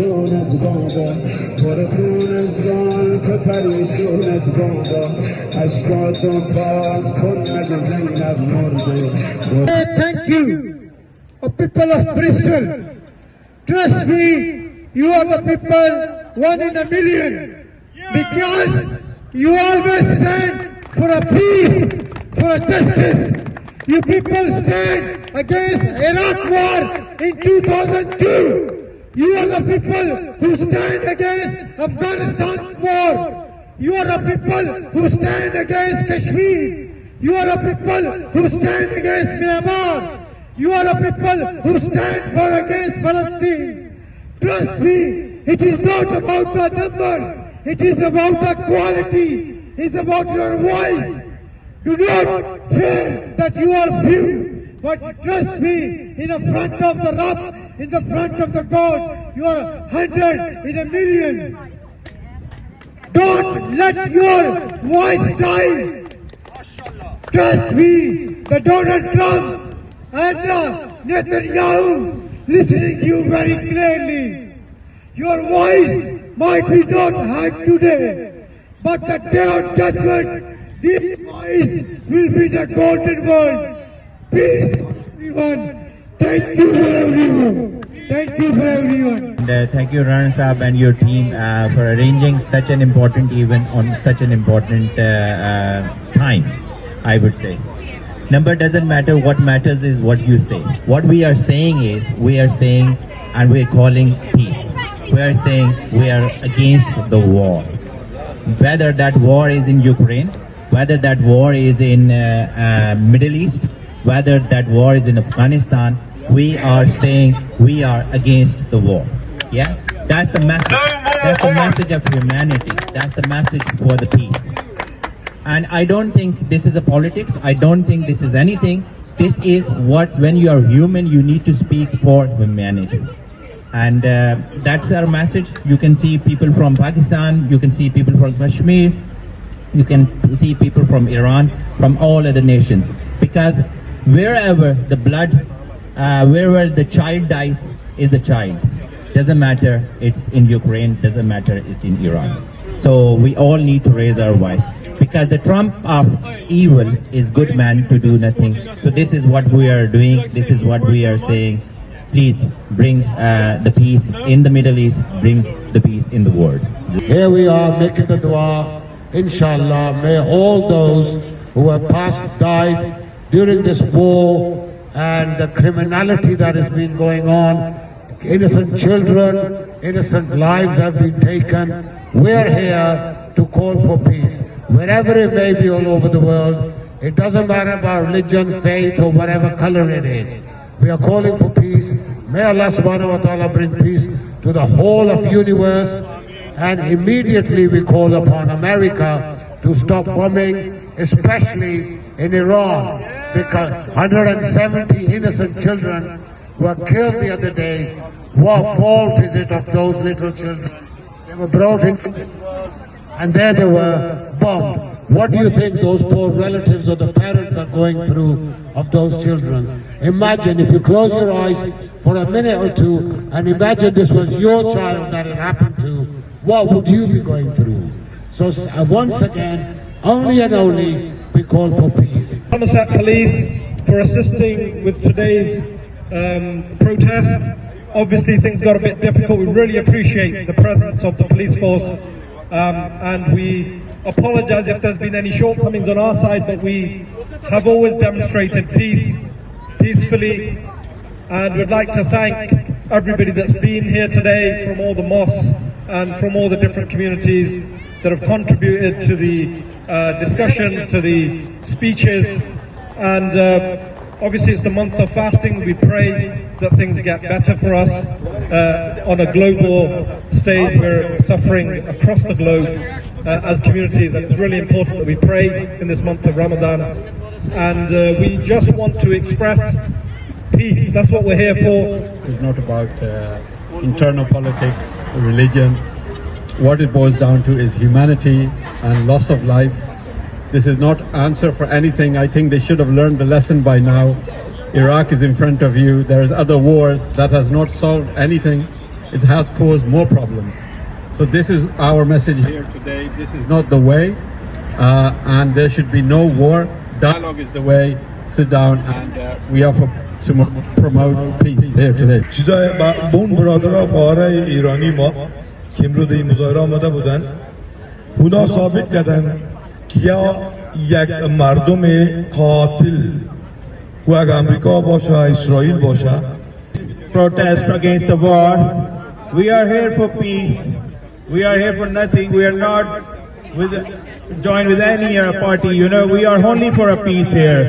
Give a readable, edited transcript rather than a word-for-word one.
soon as gone, for as soon as gone, very soon as gone. Ashkot baad khudna Zainab murde. Thank you, people of Bristol. Trust me, you are the people, 1 in a million, because you always stand for a peace, for a justice. You people stand against Iraq war in 2002. You are the people who stand against Afghanistan war. You are the people who stand against Kashmir. You are the people who stand against Myanmar. You are the people who stand for against Palestine. Trust me, it is not about the number. It is about the quality. It's about your voice. Do not fear that you are few, but trust me, in the front of the Rabb, in the front of the God, you are 100 in a million. Don't let your voice die. Trust me, the Donald Trump and Netanyahu listening to you very clearly. Your voice might be not heard today, but the day of judgment, this voice will be the golden word. Peace for everyone. Thank you for everyone. Thank you for everyone. And thank you, Rana Saab and your team for arranging such an important event on such an important time, I would say. Number doesn't matter, what matters is what you say. What we are saying is, we are saying and we are calling peace. We are saying we are against the war. Whether that war is in Ukraine, whether that war is in Middle East, whether that war is in Afghanistan, we are saying we are against the war. Yeah, that's the message. That's the message of humanity. That's the message for the peace. And I don't think this is a politics. I don't think this is anything. This is what, when you are human, you need to speak for humanity. And that's our message. You can see people from Pakistan, you can see people from Kashmir, you can see people from Iran, from all other nations. Because wherever the blood, wherever the child dies, is the child. Doesn't matter it's in Ukraine, doesn't matter it's in Iran. So we all need to raise our voice. Because the Trump of evil is good man to do nothing. So this is what we are doing, this is what we are saying. Please bring the peace in the Middle East, bring the peace in the world. Here we are making the dua, inshallah, may all those who have passed, died during this war and the criminality that has been going on, innocent children, innocent lives have been taken. We're here to call for peace. Wherever it may be all over the world, it doesn't matter about religion, faith or whatever color it is. We are calling for peace. May Allah subhanahu wa ta'ala bring peace to the whole of universe. And immediately we call upon America to stop bombing, especially in Iran, because 170 innocent children were killed the other day. What fault is it of those little children? They were brought into this world and there they were bombed. What do you think those poor relatives or the parents are going through of those children? Imagine if you close your eyes for a minute or two and imagine this was your child that it happened to, what would you be going through? So once again, only and only we call for peace. Somerset Police for assisting with today's protest. Obviously things got a bit difficult. We really appreciate the presence of the police force and we apologize if there's been any shortcomings on our side, but we have always demonstrated peacefully, and we'd like to thank everybody that's been here today from all the mosques and from all the different communities that have contributed to the discussion, to the speeches, and obviously it's the month of fasting. We pray that things get better for us on a global stage. We're suffering across the globe as communities, and it's really important that we pray in this month of Ramadan. And we just want to express peace. That's what we're here for. It's not about internal politics, religion. What it boils down to is humanity and loss of life. This is not answer for anything. I think they should have learned the lesson by now. Iraq is in front of you. There's other wars that has not solved anything. it has caused more problems. So this is our message here today. This is not the way, and there should be no war. Dialogue is the way. Sit down, and we are to promote peace here today. چیزای با اون برادرها خواهرای ایرانی ما که امروز این مظاهره آمده بودن اونا ثابت کردن که یا یک مردم قاتل و اگر امریکا باشه اسرائیل باشه Protest against the war. We are here for peace. We are here for nothing. We are not joined with any party. We are only for a peace here.